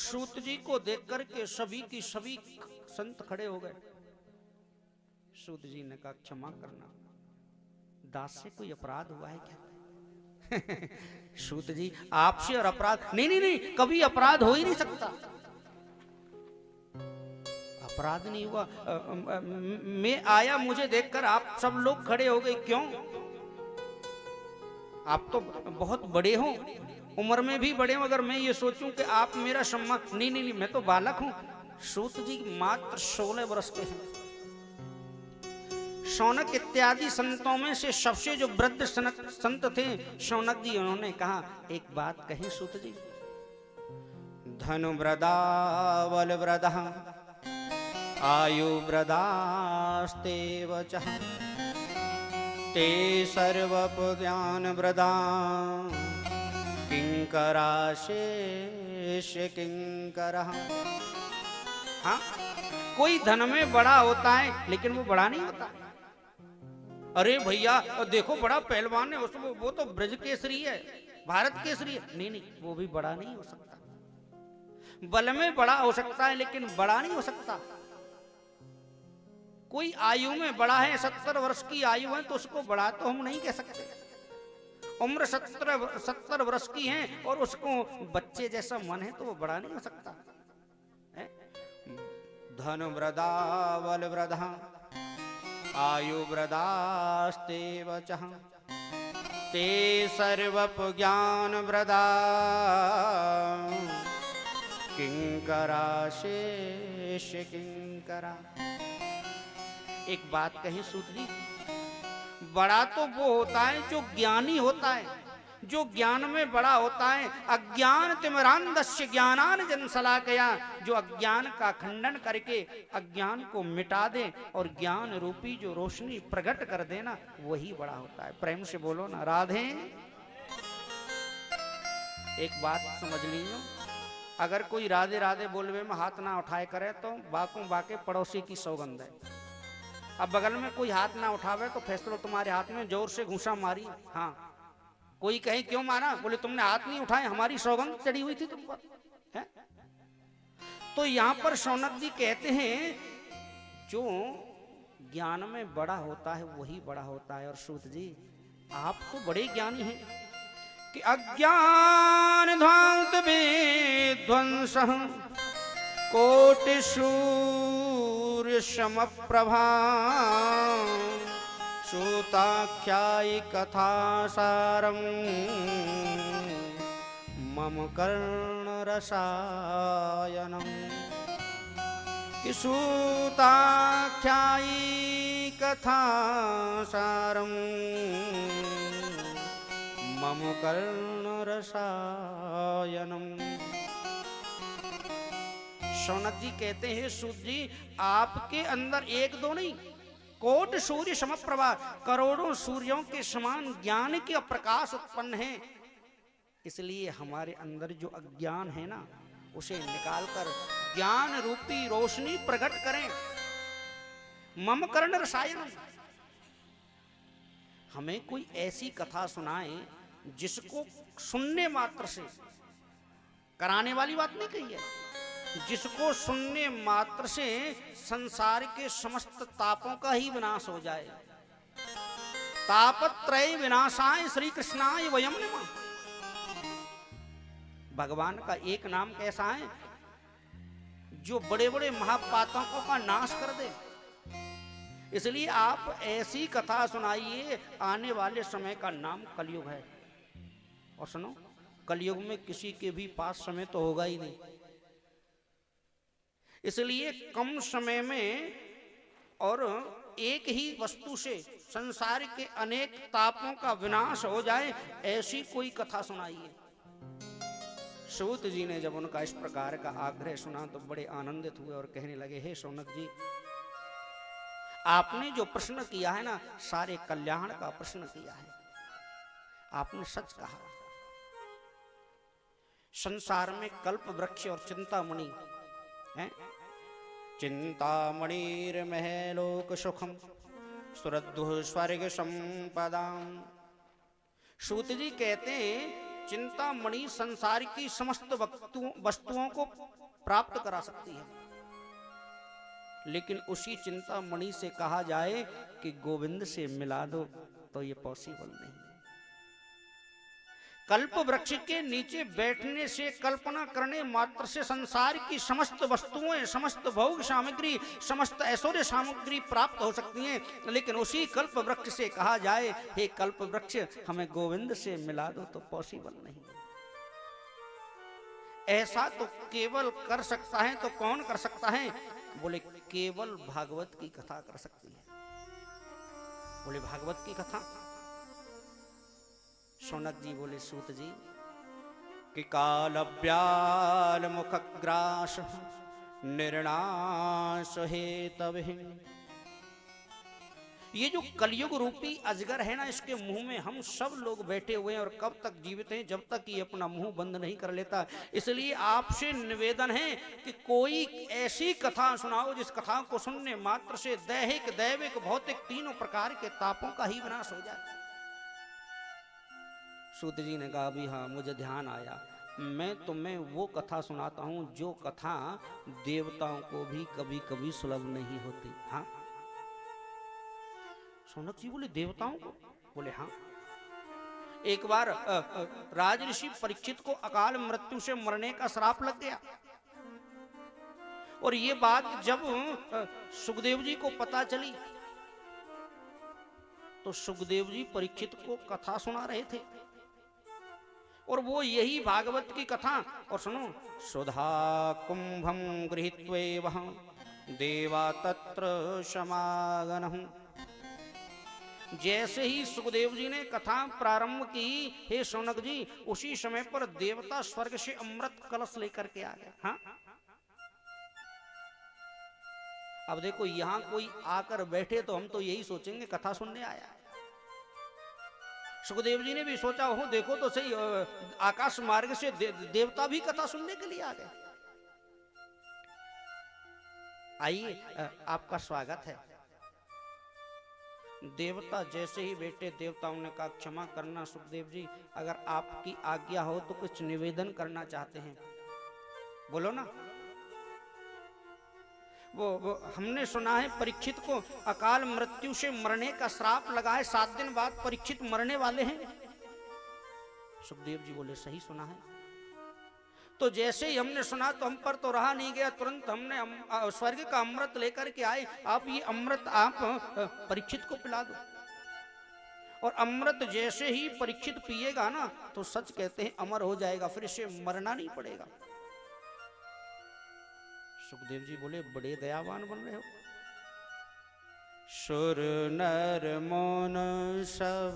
सूत जी को देख करके सभी की सभी संत खड़े हो गए। सूत जी ने कहा क्षमा करना, दास से कोई अपराध हुआ है क्या? सूत जी आपसे और अपराध नहीं नहीं नहीं, कभी अपराध हो ही नहीं सकता। अपराध नहीं हुआ। मैं आया, मुझे देखकर आप सब लोग खड़े हो गए, क्यों? आप तो बहुत बड़े हो, उम्र में भी बड़े हो, अगर मैं ये सोचूं कि आप मेरा सम्मान, नहीं नहीं नहीं, मैं तो बालक हूं। सूत जी मात्र 16 वर्ष के हैं। शौनक इत्यादि संतों में से सबसे जो वृद्ध संत थे शौनक जी, उन्होंने कहा एक बात कही सूत जी, धनु व्रदा बल व्रदा आयु व्रदास्ते वचः ते सर्वपुज्ञान व्रदा किंकरा शेष किंकरः। हाँ, कोई धन में बड़ा होता है लेकिन वो बड़ा नहीं होता। अरे भैया देखो बड़ा पहलवान है, उसको वो तो ब्रज केसरी है, भारत केसरी है, नहीं नहीं, वो भी बड़ा नहीं हो सकता। बल में बड़ा हो सकता है लेकिन बड़ा नहीं हो सकता। कोई आयु में बड़ा है, 70 वर्ष की आयु है, तो उसको बड़ा तो हम नहीं कह सकते। उम्र 70 वर्ष की है और उसको बच्चे जैसा मन है, तो वो बड़ा नहीं हो सकता। धन व्रदा बल व्रदा आयु व्रदास्ते वचः ते सर्वपु ज्ञान व्रदा किंकरा शेष किंकरा। एक बात कही सूत जी, बड़ा तो वो होता है जो ज्ञानी होता है, जो ज्ञान में बड़ा होता है। अज्ञान तिमिरांधस्य ज्ञानान जनशलाकया, जो अज्ञान का खंडन करके अज्ञान को मिटा दे और ज्ञान रूपी जो रोशनी प्रकट कर देना, वही बड़ा होता है। प्रेम से बोलो ना राधे। एक बात समझ लीजिए, अगर कोई राधे राधे बोलवे में हाथ ना उठाए करे तो बाकों बाके पड़ोसी की सौगंध है। अब बगल में कोई हाथ ना उठावे तो फैसला तुम्हारे हाथ में, जोर से घूसा मारी। हाँ, कोई कहे क्यों मारा, बोले तुमने हाथ नहीं उठाए, हमारी सौगंध चढ़ी हुई थी तुम पर। तो यहां पर शौनक जी कहते हैं जो ज्ञान में बड़ा होता है वही बड़ा होता है। और सूत जी आप तो बड़े ज्ञानी हैं कि अज्ञान ध्वंस विध्वंस कोटि सूर्य समप्रभा सूताख्यायि कथा सारम मम कर्ण रसायनम। कि सूताख्यायि कथा सारम मम कर्ण रसायनम। शौनक जी कहते हैं सूत जी आपके अंदर एक दो नहीं, कोट सूर्य समप्रभा, करोड़ों सूर्यों के समान ज्ञान के प्रकाश उत्पन्न है। इसलिए हमारे अंदर जो अज्ञान है ना, उसे निकालकर ज्ञान रूपी रोशनी प्रकट करें। मम कर्ण रसायन, हमें कोई ऐसी कथा सुनाए जिसको सुनने मात्र से, कराने वाली बात नहीं कही है, जिसको सुनने मात्र से संसार के समस्त तापों का ही विनाश हो जाए। तापत्रय विनाशाय श्री कृष्णाय वयम नमः। भगवान का एक नाम कैसा है जो बड़े बड़े महापातकों का नाश कर दे। इसलिए आप ऐसी कथा सुनाइए, आने वाले समय का नाम कलयुग है। और सुनो, कलयुग में किसी के भी पास समय तो होगा ही नहीं, इसलिए कम समय में और एक ही वस्तु से संसार के अनेक तापों का विनाश हो जाए, ऐसी कोई कथा सुनाइए। सूत जी ने जब उनका इस प्रकार का आग्रह सुना तो बड़े आनंदित हुए और कहने लगे, हे शौनक जी, आपने जो प्रश्न किया है ना, सारे कल्याण का प्रश्न किया है। आपने सच कहा। संसार में कल्प वृक्ष और चिंतामणि है, चिंतामणिर्महेलोक सुखम सुरद्धु स्वर्ग संपदाम। सूत जी कहते हैं चिंतामणि संसार की समस्त वस्तुओं को प्राप्त करा सकती है, लेकिन उसी चिंतामणि से कहा जाए कि गोविंद से मिला दो तो ये पॉसिबल नहीं है। कल्प वृक्ष के नीचे बैठने से, कल्पना करने मात्र से संसार की समस्त वस्तुएं, समस्त भोग सामग्री, समस्त ऐश्वर्य सामग्री प्राप्त हो सकती हैं, लेकिन उसी कल्प वृक्ष से कहा जाए हे कल्प वृक्ष हमें गोविंद से मिला दो तो पॉसिबल नहीं। ऐसा तो केवल कर सकता है, तो कौन कर सकता है? बोले केवल भागवत की कथा कर सकती है। बोले भागवत की कथा? शौनक जी बोले सूत जी कि कालव्याल मुखग्रास निर्णास हेतवे, ये जो कलयुग रूपी अजगर है ना, इसके मुंह में हम सब लोग बैठे हुए हैं और कब तक जीवित हैं, जब तक ये अपना मुंह बंद नहीं कर लेता। इसलिए आपसे निवेदन है कि कोई ऐसी कथा सुनाओ जिस कथा को सुनने मात्र से दैहिक, दैविक, भौतिक तीनों प्रकार के तापों का ही विनाश हो जाए। सूत जी ने कहा भी हाँ, मुझे ध्यान आया, मैं तुम्हें वो कथा सुनाता हूं जो कथा देवताओं को भी कभी कभी सुलभ नहीं होती। हाँ? शौनक जी बोले देवताओं को? बोले हाँ। एक बार राज ऋषि परीक्षित को अकाल मृत्यु से मरने का श्राप लग गया, और ये बात जब सुखदेव जी को पता चली तो सुखदेव जी परीक्षित को कथा सुना रहे थे, और वो यही भागवत की कथा। और सुनो, सुधा कुंभम गृहीत्वैव देवा तत्र समागनः। जैसे ही सुखदेव जी ने कथा प्रारंभ की, हे शौनक जी, उसी समय पर देवता स्वर्ग से अमृत कलश लेकर के आ गए। हाँ? अब देखो, यहां कोई आकर बैठे तो हम तो यही सोचेंगे कथा सुनने आया। सुखदेव जी ने भी सोचा हो, देखो तो सही, आकाश मार्ग से देवता भी कथा सुनने के लिए आ गए। आइए, आपका स्वागत है। देवता जैसे ही बैठे, देवताओं ने कहा क्षमा करना सुखदेव जी, अगर आपकी आज्ञा हो तो कुछ निवेदन करना चाहते हैं। बोलो ना। वो हमने सुना है परीक्षित को अकाल मृत्यु से मरने का श्राप लगा है, 7 दिन बाद परीक्षित मरने वाले हैं। सुखदेव जी बोले सही सुना है। तो जैसे ही हमने सुना तो हम पर तो रहा नहीं गया, तुरंत हमने स्वर्ग का अमृत लेकर के आए। आप ये अमृत आप परीक्षित को पिला दो। और अमृत जैसे ही परीक्षित पिएगा ना तो सच कहते हैं अमर हो जाएगा, फिर इसे मरना नहीं पड़ेगा। सुखदेव जी बोले बड़े दयावान बन रहे हो। सुर नर मोन सब